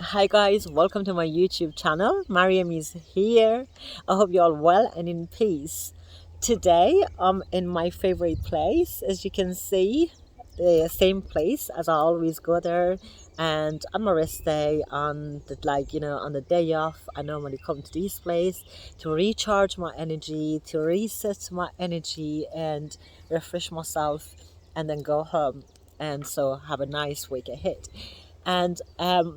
Hi guys, welcome to my YouTube channel. Mariam is here. I hope you're all well and in peace. Today I'm in my favorite place, as you can see, the same place as I always go there. And on my rest day, on the on the day off, I normally come to this place to recharge my energy, to reset my energy, and refresh myself, and then go home. And so have a nice week ahead. And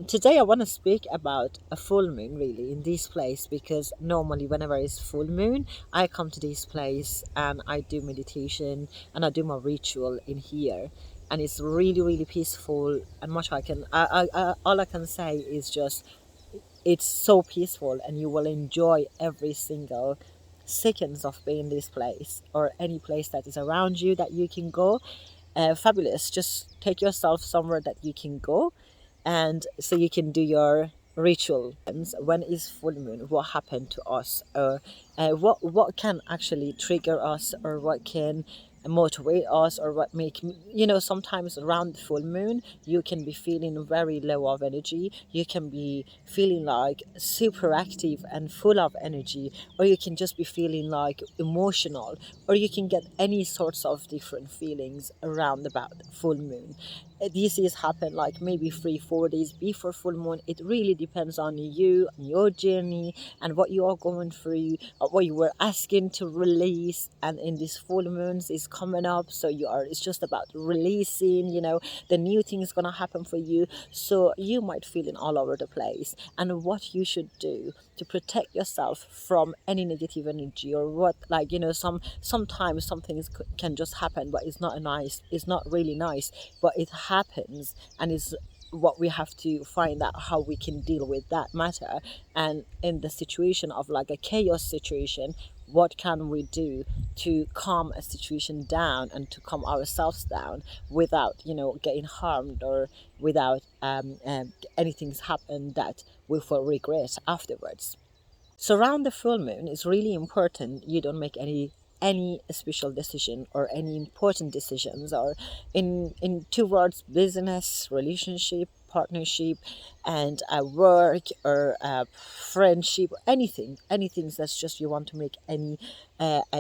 today I want to speak about a full moon really in this place, because normally whenever it's full moon, I come to this place and I do meditation and I do my ritual in here. And it's really, really peaceful. And much all I can say is just it's so peaceful, and you will enjoy every single seconds of being in this place or any place that is around you that you can go. Fabulous. Just take yourself somewhere that you can go, and so you can do your ritual. And when is full moon, what happened to us, or what can actually trigger us, or what can motivate us, or what make sometimes around the full moon you can be feeling very low of energy, you can be feeling like super active and full of energy, or you can just be feeling like emotional, or you can get any sorts of different feelings around about full moon. These things happen like maybe 3-4 days before full moon. It really depends on you and your journey and what you are going through, or what you were asking to release. And in this full moons is coming up, so it's just about releasing, the new thing is gonna happen for you. So you might feel in all over the place, and what you should do to protect yourself from any negative energy, or what, sometimes some things can just happen, but it's not really nice, but it happens, and it's what we have to find out how we can deal with that matter. And in the situation of like a chaos situation, what can we do to calm a situation down and to calm ourselves down without getting harmed, or without anything's happened that we will regret afterwards. So around the full moon, it's really important you don't make any special decision or any important decisions, or in towards business, relationship, partnership, and work, or friendship, anything that's just you want to make any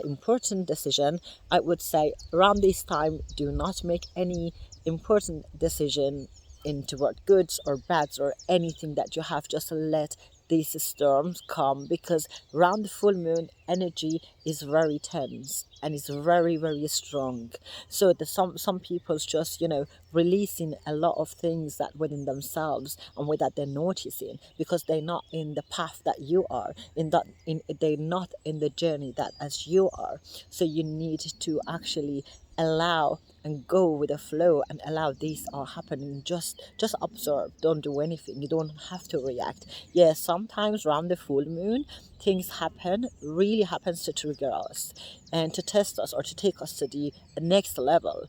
important decision. I would say around this time, do not make any important decision in toward goods or bads or anything that you have. Just let these storms come, because around the full moon energy is very tense and it's very, very strong. So some people's just releasing a lot of things that within themselves, and without they're noticing, because they're not in the path that you are they're not in the journey that as you are. So you need to actually allow and go with the flow, and allow these are happening. Just observe, don't do anything, you don't have to react. Yes, sometimes around the full moon things happen, really happens to trigger us and to test us, or to take us to the next level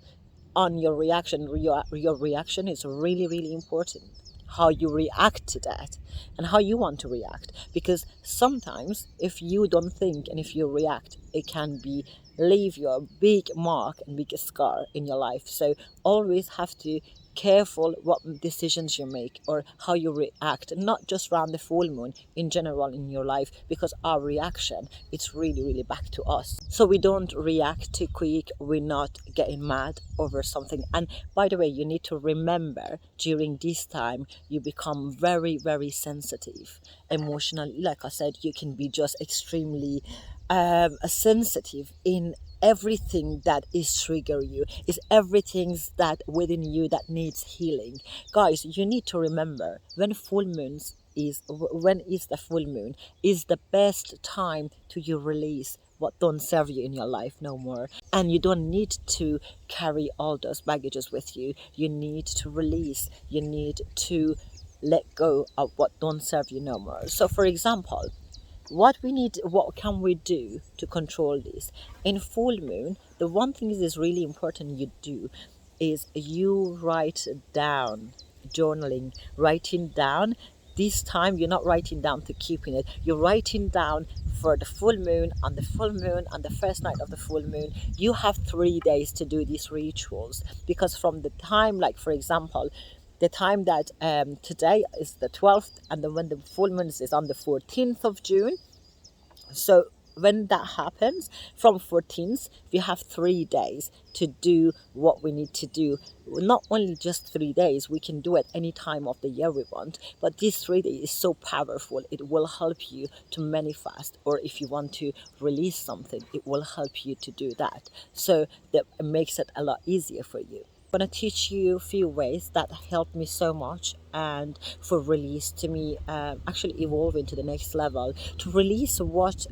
on your reaction. Your reaction is really, really important, how you react to that and how you want to react, because sometimes if you don't think and if you react, it can be leave you a big mark and big scar in your life. So always have to careful what decisions you make or how you react, not just around the full moon, in general in your life, because our reaction, it's really, really back to us. So we don't react too quick, we're not getting mad over something. And by the way, you need to remember, during this time you become very, very sensitive emotionally. Like I said, you can be just extremely sensitive in everything that is trigger you, is everything that within you that needs healing. Guys, you need to remember, when is the full moon is the best time to you release what don't serve you in your life no more. And you don't need to carry all those baggages with you. You need to release, you need to let go of what don't serve you no more. So for example, what can we do to control this in full moon? The one thing is really important you do is you write down, journaling, writing down. This time you're not writing down to keeping it, you're writing down for the full moon. On the full moon, on the first night of the full moon, you have 3 days to do these rituals, because from the time, like for example, the time that today is the 12th, and then when the full moon is on the 14th of June. So when that happens, from 14th, we have 3 days to do what we need to do. Not only just 3 days, we can do it any time of the year we want, but these 3 days is so powerful. It will help you to manifest, or if you want to release something, it will help you to do that. So that makes it a lot easier for you. I'm going to teach you a few ways that helped me so much, and for release to me, actually evolving to the next level, to release what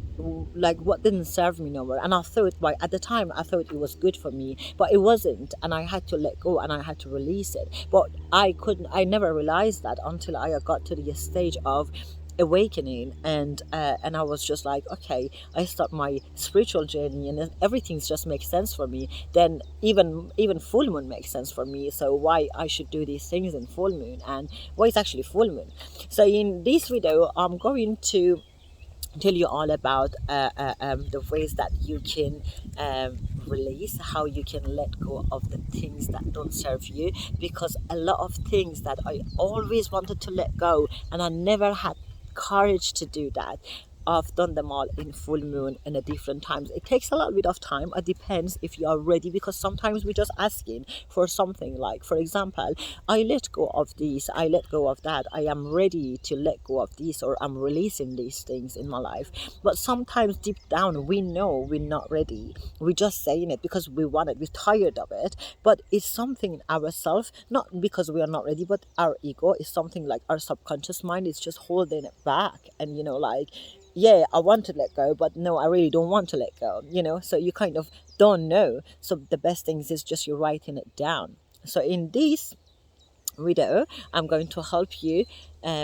didn't serve me no more. And I thought, at the time I thought it was good for me, but it wasn't, and I had to let go and I had to release it. But I never realized that until I got to the stage of awakening, and I was just like, okay, I start my spiritual journey and everything's just makes sense for me. Then even full moon makes sense for me, so why I should do these things in full moon, and why it's actually full moon. So in this video I'm going to tell you all about the ways that you can release, how you can let go of the things that don't serve you, because a lot of things that I always wanted to let go and I never had courage to do that, I've done them all in full moon and at different times. It takes a little bit of time. It depends if you are ready, because sometimes we're just asking for something. Like, for example, I let go of this, I let go of that, I am ready to let go of this, or I'm releasing these things in my life. But sometimes deep down we know we're not ready. We're just saying it because we want it, we're tired of it, but it's something in ourselves, not because we are not ready, but our ego is something, like our subconscious mind is just holding it back. And yeah, I want to let go, but no, I really don't want to let go, so you kind of don't know. So the best thing is just you're writing it down. So in this video I'm going to help you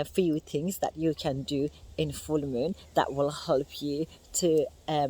few things that you can do in full moon that will help you to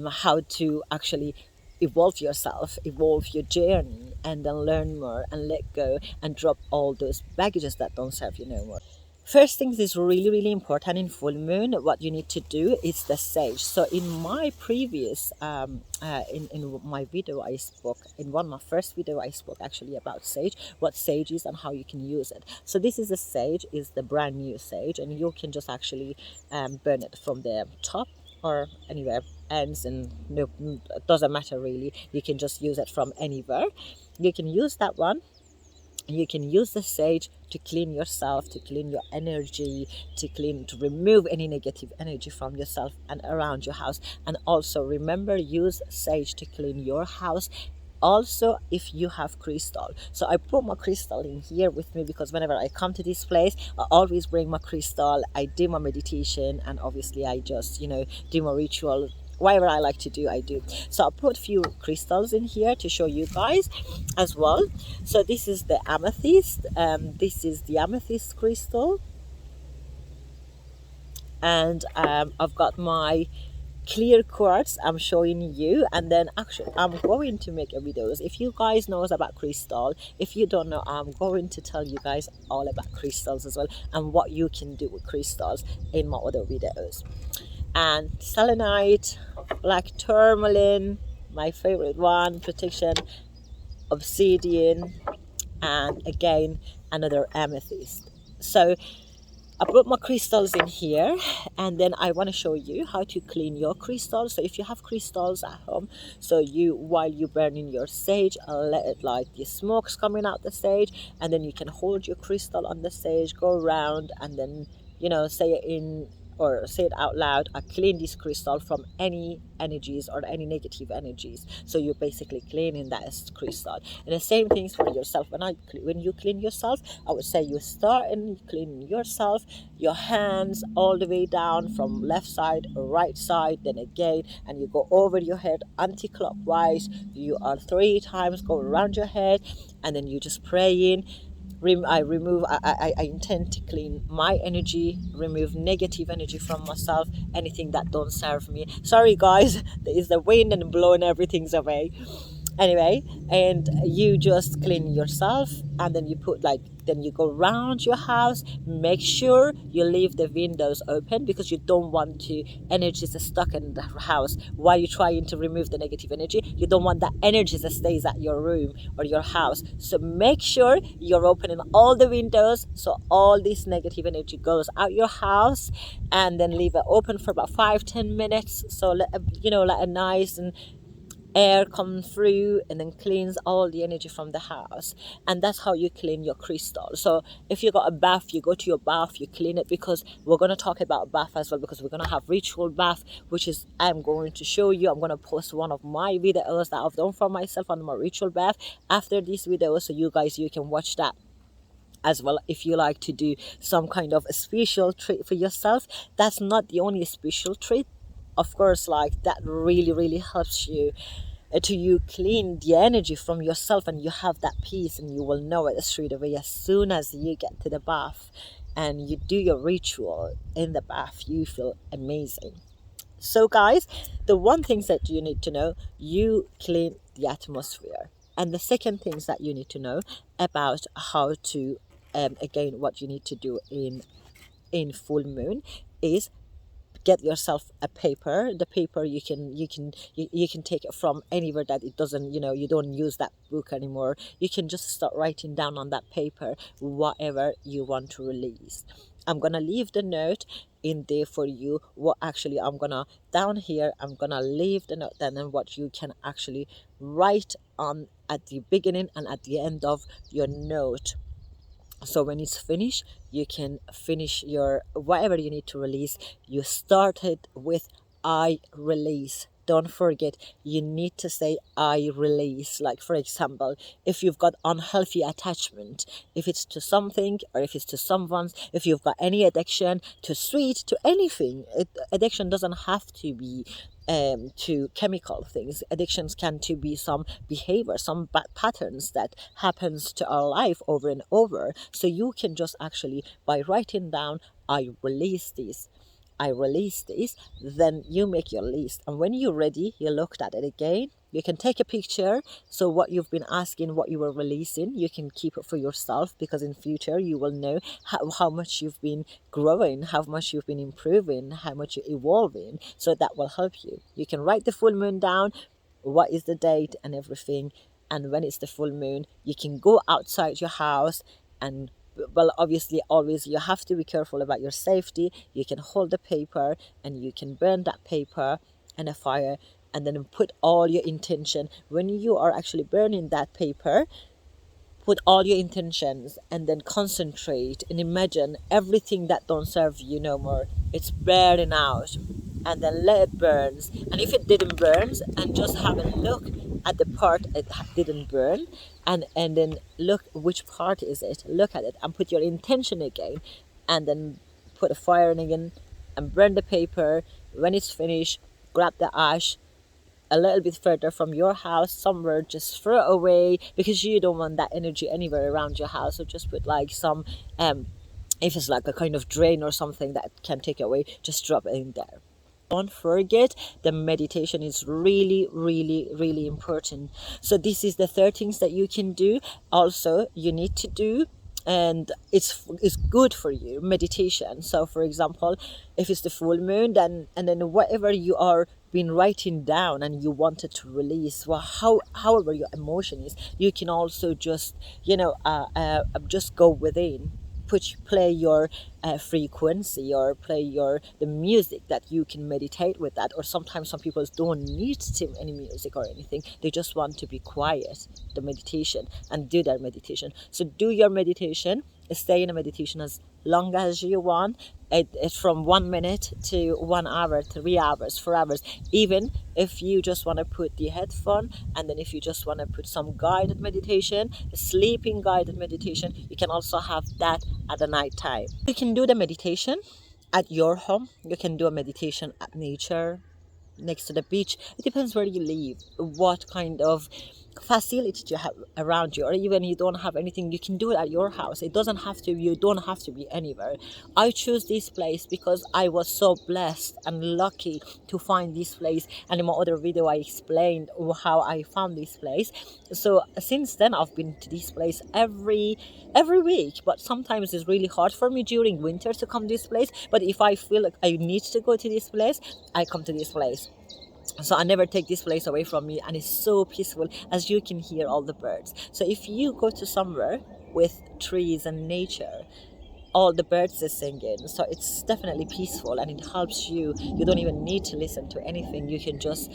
how to actually evolve yourself, evolve your journey, and then learn more and let go and drop all those baggages that don't serve you no more. First things is really, really important in full moon. What you need to do is the sage. So in my previous, in my video I spoke, in one of my first video I spoke actually about sage, what sage is and how you can use it. So this is the sage, is the brand new sage, and you can just actually burn it from the top or anywhere ends, and no, it doesn't matter really. You can just use it from anywhere. You can use that one. You can use the sage to clean yourself, to clean your energy, to remove any negative energy from yourself and around your house. And also remember, use sage to clean your house. Also, if you have crystal, so I put my crystal in here with me because whenever I come to this place I always bring my crystal. I do my meditation, and obviously I just do my ritual. Whatever I like to do, I do. So I put a few crystals in here to show you guys as well. So this is the amethyst. This is the amethyst crystal, and I've got my clear quartz I'm showing you. And then actually I'm going to make a videos. If you guys knows about crystal, if you don't know, I'm going to tell you guys all about crystals as well, and what you can do with crystals in my other videos. And selenite, black tourmaline, my favorite one, protection, obsidian, and again another amethyst. So I put my crystals in here, and then I want to show you how to clean your crystals. So if you have crystals at home, so while you burning your sage, let it like the smoke's coming out the sage, and then you can hold your crystal on the sage, go around, and then say it out loud. I clean this crystal from any energies or any negative energies. So you're basically cleaning that crystal. And the same things for yourself. When you clean yourself, I would say you start and clean yourself, your hands all the way down from left side or right side, then again, and you go over your head anti-clockwise. You are 3 times go around your head, and then you just praying. I intend to clean my energy, remove negative energy from myself, anything that don't serve me. Sorry guys, there is the wind and blowing everything's away. Anyway, and you just clean yourself, and then you put like, then you go around your house. Make sure you leave the windows open, because you don't want to energies stuck in the house while you're trying to remove the negative energy. You don't want that energy that stays at your room or your house. So make sure you're opening all the windows, so all this negative energy goes out your house. And then leave it open for about 5-10 minutes, so let let a nice and air come through, and then cleans all the energy from the house. And that's how you clean your crystal. So if you got a bath, you go to your bath, you clean it, because we're going to talk about bath as well, because we're going to have ritual bath, which is, I'm going to show you. I'm going to post one of my videos that I've done for myself on my ritual bath after this video, so you guys, you can watch that as well. If you like to do some kind of a special treat for yourself, that's not the only special treat, of course, like that really really helps you to you clean the energy from yourself, and you have that peace, and you will know it straight away as soon as you get to the bath and you do your ritual in the bath. You feel amazing. So guys, the one thing that you need to know, you clean the atmosphere. And the second things that you need to know about how to again, what you need to do in full moon is get yourself a paper. The paper, you can take it from anywhere that it doesn't, you don't use that book anymore. You can just start writing down on that paper whatever you want to release. I'm gonna leave the note in there for you. What actually I'm gonna down here, I'm gonna leave the note then, and what you can actually write on at the beginning and at the end of your note. So when it's finished, you can finish your whatever you need to release. You started with I release. Don't forget, you need to say I release. Like, for example, if you've got unhealthy attachment, if it's to something or if it's to someone, if you've got any addiction to sweet, to anything, addiction doesn't have to be to chemical things. Addictions can to be some behavior, some bad patterns that happens to our life over and over. So you can just actually, by writing down I release this, I release this, then you make your list. And when you're ready, you looked at it again. You can take a picture. So what you've been asking, what you were releasing, you can keep it for yourself, because in future you will know how much you've been growing, how much you've been improving, how much you're evolving. So that will help you. You can write the full moon down, what is the date and everything. And when it's the full moon, you can go outside your house and, well, obviously always you have to be careful about your safety. You can hold the paper and you can burn that paper in a fire, and then put all your intention. When you are actually burning that paper, put all your intentions and then concentrate and imagine everything that don't serve you no more, it's burning out, and then let it burn. And if it didn't burn, and just have a look at the part it didn't burn, and then look which part is it, look at it and put your intention again, and then put a fire in again and burn the paper. When it's finished, grab the ash a little bit further from your house somewhere, just throw it away, because you don't want that energy anywhere around your house. So just put like some if it's like a kind of drain or something that can take away, just drop it in there. Don't forget, the meditation is really really really important. So this is the third things that you can do. Also, you need to do, and it's good for you, meditation. So for example, if it's the full moon, then and then whatever you are been writing down and you wanted to release, well, however your emotion is, you can also just just go within, play your frequency, or play the music that you can meditate with that. Or sometimes some people don't need any music or anything, they just want to be quiet, the meditation, and do their meditation. So do your meditation, stay in a meditation as long as you want. It's from 1 minute to 1 hour, 3 hours, 4 hours. Even if you just want to put the headphone, and then if you just want to put some guided meditation, sleeping guided meditation, you can also have that at the night time. You can do the meditation at your home. You can do a meditation at nature, next to the beach. It depends where you live, what kind of facility to have around you, or even you don't have anything, you can do it at your house. It doesn't have to, you don't have to be anywhere. I choose this place because I was so blessed and lucky to find this place, and in my other video I explained how I found this place. So since then I've been to this place every week, but sometimes it's really hard for me during winter to come to this place. But if I feel like I need to go to this place, I come to this place. So I never take this place away from me, and it's so peaceful, as you can hear all the birds. So if you go to somewhere with trees and nature, all the birds are singing, so it's definitely peaceful, and it helps you. You don't even need to listen to anything. You can just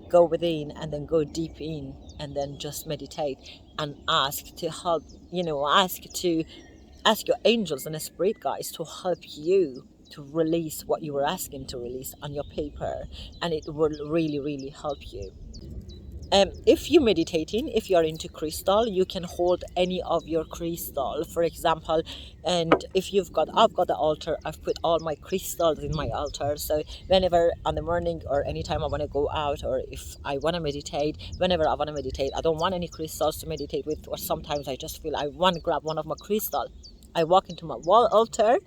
go within and then go deep in and then just meditate and ask to help, ask your angels and spirit guides to help you to release what you were asking to release on your paper, and it will really, really help you. If you're meditating, if you're into crystal, you can hold any of your crystal, for example. And if I've got the altar, I've put all my crystals in my altar. So whenever on the morning or anytime I want to go out, or if I want to meditate, whenever I want to meditate, I don't want any crystals to meditate with, or sometimes I just feel I want to grab one of my crystal. I walk into my wall altar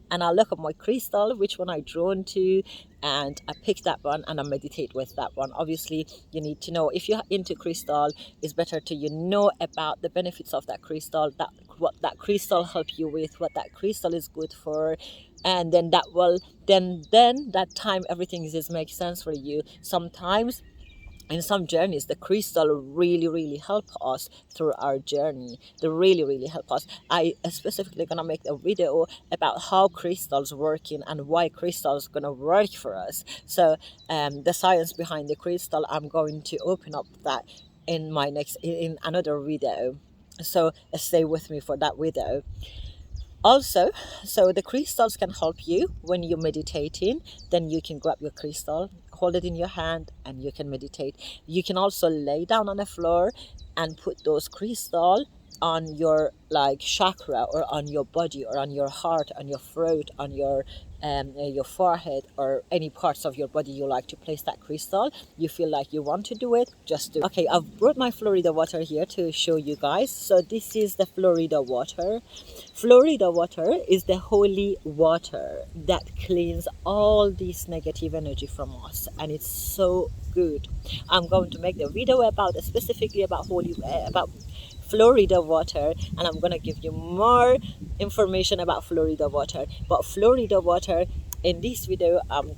and I look at my crystal, which one I drawn to, and I pick that one and I meditate with that one. Obviously, you need to know, if you're into crystal, it's better to know about the benefits of that crystal, that what that crystal help you with, what that crystal is good for, and then that will then that time everything is makes sense for you. Sometimes in some journeys, the crystal really, really help us through our journey. They really, really help us. I specifically gonna make a video about how crystals working and why crystals gonna work for us. So the science behind the crystal, I'm going to open up that in my in another video. So stay with me for that video. Also, so the crystals can help you when you're meditating. Then you can grab your crystal, hold it in your hand, and you can meditate. You can also lay down on the floor and put those crystals on your chakra, or on your body, or on your heart, on your throat, on your forehead, or any parts of your body you like to place that crystal. You feel like you want to do it, just do it. Okay, I've brought my Florida water here to show you guys. So this is the Florida water. Florida water is the holy water that cleans all this negative energy from us, and it's so good. I'm going to make the video specifically about about Florida water, and I'm gonna give you more information about Florida water. But Florida water, in this video, I'm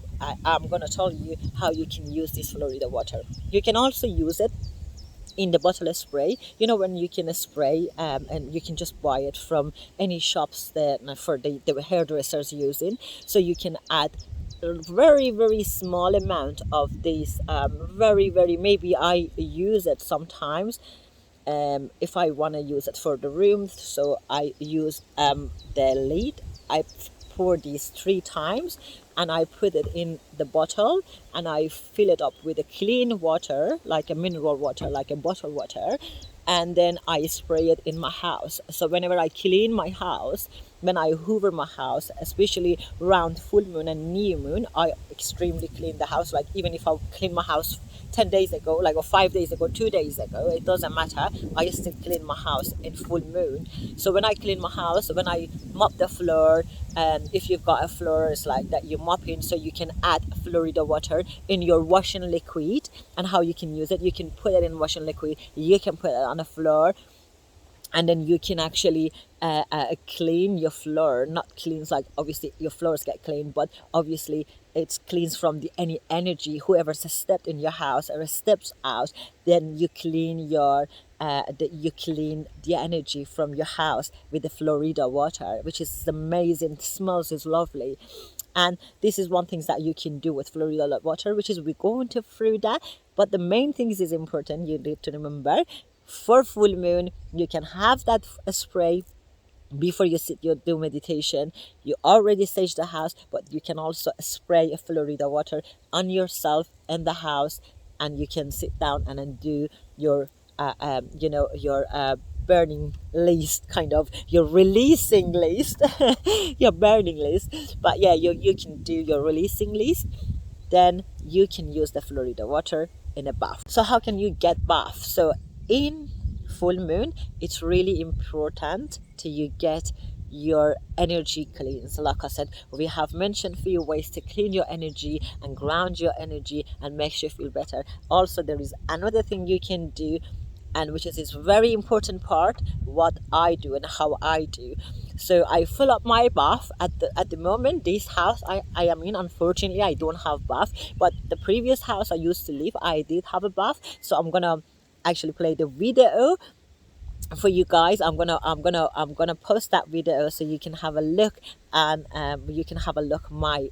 gonna tell you how you can use this Florida water. You can also use it in the bottle of spray. When you can spray, and you can just buy it from any shops that for the hairdressers using. So you can add a very, very small amount of this. Maybe I use it sometimes. If I want to use it for the room, so I use the lid. I pour these 3 times and I put it in the bottle, and I fill it up with a clean water, like a mineral water, like a bottled water, and then I spray it in my house. So whenever I clean my house, when I hoover my house, especially around full moon and new moon, I extremely clean the house. Like even if I clean my house 10 days ago, or 5 days ago, 2 days ago, it doesn't matter. I still clean my house in full moon. So when I clean my house, when I mop the floor, if you've got a floor, it's like that, you mop in. So you can add Florida water in your washing liquid. And how you can use it, you can put it in washing liquid, you can put it on the floor, and then you can actually clean your floor. Not cleans like, obviously your floors get clean, but obviously it's cleans from any energy, whoever's stepped in your house or steps out. Then you clean you clean the energy from your house with the Florida water, which is amazing. It smells is lovely. And this is one thing that you can do with Florida water, which is we're going to through that. But the main things is important, you need to remember, for full moon, you can have that spray before you do meditation. You already sage the house, but you can also spray a Florida water on yourself and the house, and you can sit down and then do your burning list, kind of your releasing list, your burning list. But yeah, you can do your releasing list. Then you can use the Florida water in a bath. So how can you get bath? So in full moon, it's really important to you get your energy clean. So like I said, we have mentioned a few ways to clean your energy and ground your energy and makes you feel better. Also, there is another thing you can do, and which is this very important part, what I do and how I do. So I fill up my bath at the moment. This house I am in, unfortunately I don't have bath, but the previous house I used to live, I did have a bath. So I'm gonna actually play the video for you guys. I'm gonna post that video so you can have a look, and you can have a look my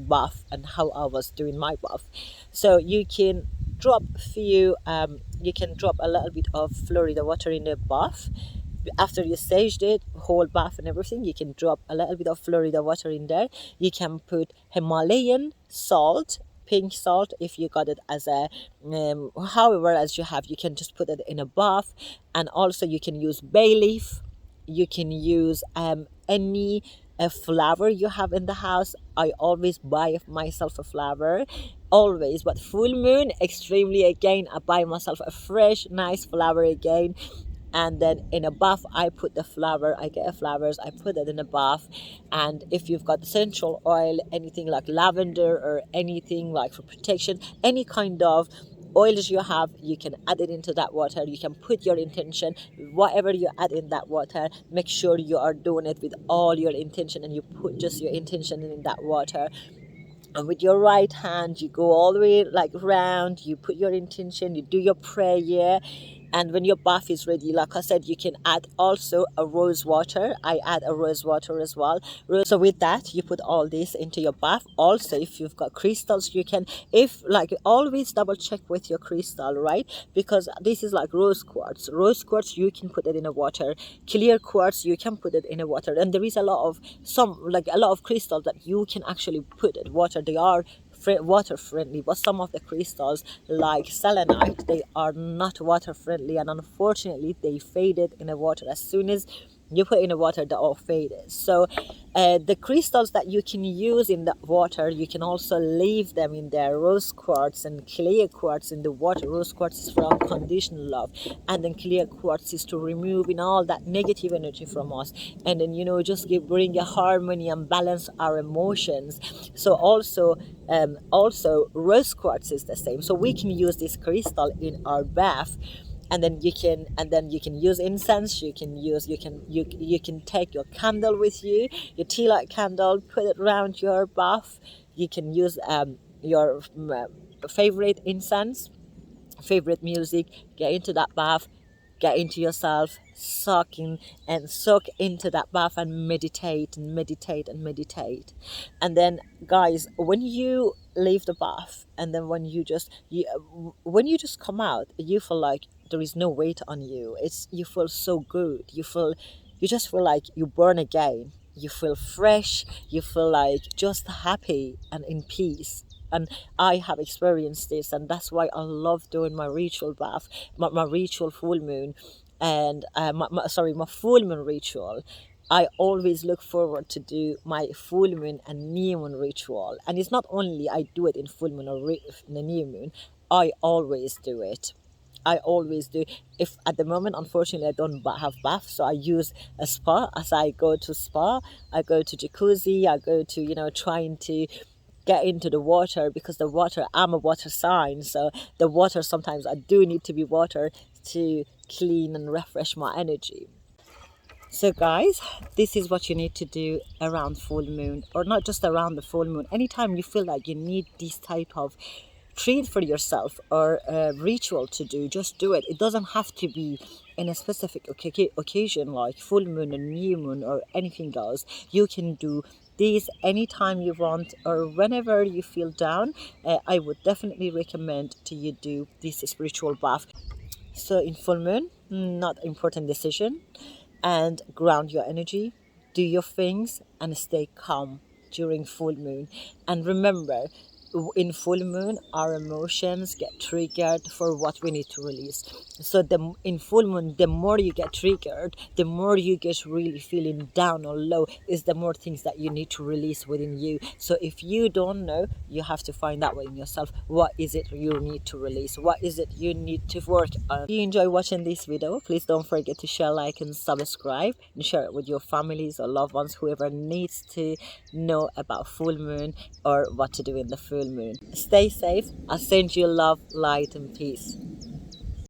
bath and how I was doing my bath. So you can drop a little bit of Florida water in the bath. After you staged it, whole bath and everything, you can drop a little bit of Florida water in there. You can put Himalayan salt, pink salt, if you got it as a however as you have, you can just put it in a bath. And also you can use bay leaf. You can use any flower you have in the house. I always buy myself a flower, always. But full moon, extremely again, I buy myself a fresh nice flower again. And then in a bath I put the flower, I get flowers, I put it in a bath. And if you've got essential oil, anything like lavender or anything like for protection, any kind of oils you have, you can add it into that water. You can put your intention, whatever you add in that water, make sure you are doing it with all your intention, and you put just your intention in that water. And with your right hand you go all the way like round, you put your intention, you do your prayer. And when your bath is ready, like I said, you can add also a rose water. I add a rose water as well. So with that, you put all this into your bath. Also, if you've got crystals, you can, if like, always double check with your crystal, right? Because this is like rose quartz. Rose quartz, you can put it in a water. Clear quartz, you can put it in a water. And there is a lot of crystals that you can actually put in water. They are water friendly, but some of the crystals like selenite, they are not water friendly, and unfortunately they faded in the water. As soon as you put in the water, they all faded. So the crystals that you can use in the water, you can also leave them in there. Rose quartz and clear quartz in the water. Rose quartz is for unconditional love, and then clear quartz is to removing all that negative energy from us, and then just bring a harmony and balance our emotions. So also rose quartz is the same. So we can use this crystal in our bath. And then you can use incense. You can take your candle with you, your tea light candle, put it around your bath. You can use your favorite incense, favorite music, get into that bath, get into yourself, soak into that bath, and meditate and meditate and meditate. And then guys, when you leave the bath, and then when you just come out, you feel like there is no weight on you. You feel so good. You just feel like you born again. You feel fresh. You feel like just happy and in peace. And I have experienced this, and that's why I love doing my ritual bath, my ritual full moon, and my full moon ritual. I always look forward to do my full moon and new moon ritual. And it's not only I do it in full moon or in the new moon, I always do it. I always do. If at the moment, unfortunately, I don't have bath, so I use a spa. As I go to spa, I go to jacuzzi, I go to, trying to get into the water, because the water, I'm a water sign, so the water, sometimes I do need to be water to clean and refresh my energy. So guys, this is what you need to do around full moon, or not just around the full moon. Anytime you feel like you need this type of treat for yourself or a ritual to do, just do it. It doesn't have to be in a specific occasion like full moon or new moon or anything else. You can do this anytime you want or whenever you feel down. I would definitely recommend to you do this spiritual bath. So in full moon, not important decision, and ground your energy, do your things, and stay calm during full moon. And remember, in full moon our emotions get triggered for what we need to release. So in full moon, the more you get triggered, the more you get really feeling down or low, is the more things that you need to release within you. So if you don't know, you have to find out within yourself, what is it you need to release, what is it you need to work on. If you enjoy watching this video, please don't forget to share, like and subscribe, and share it with your families or loved ones, whoever needs to know about full moon or what to do in the full moon. Stay safe. I send you love, light and peace.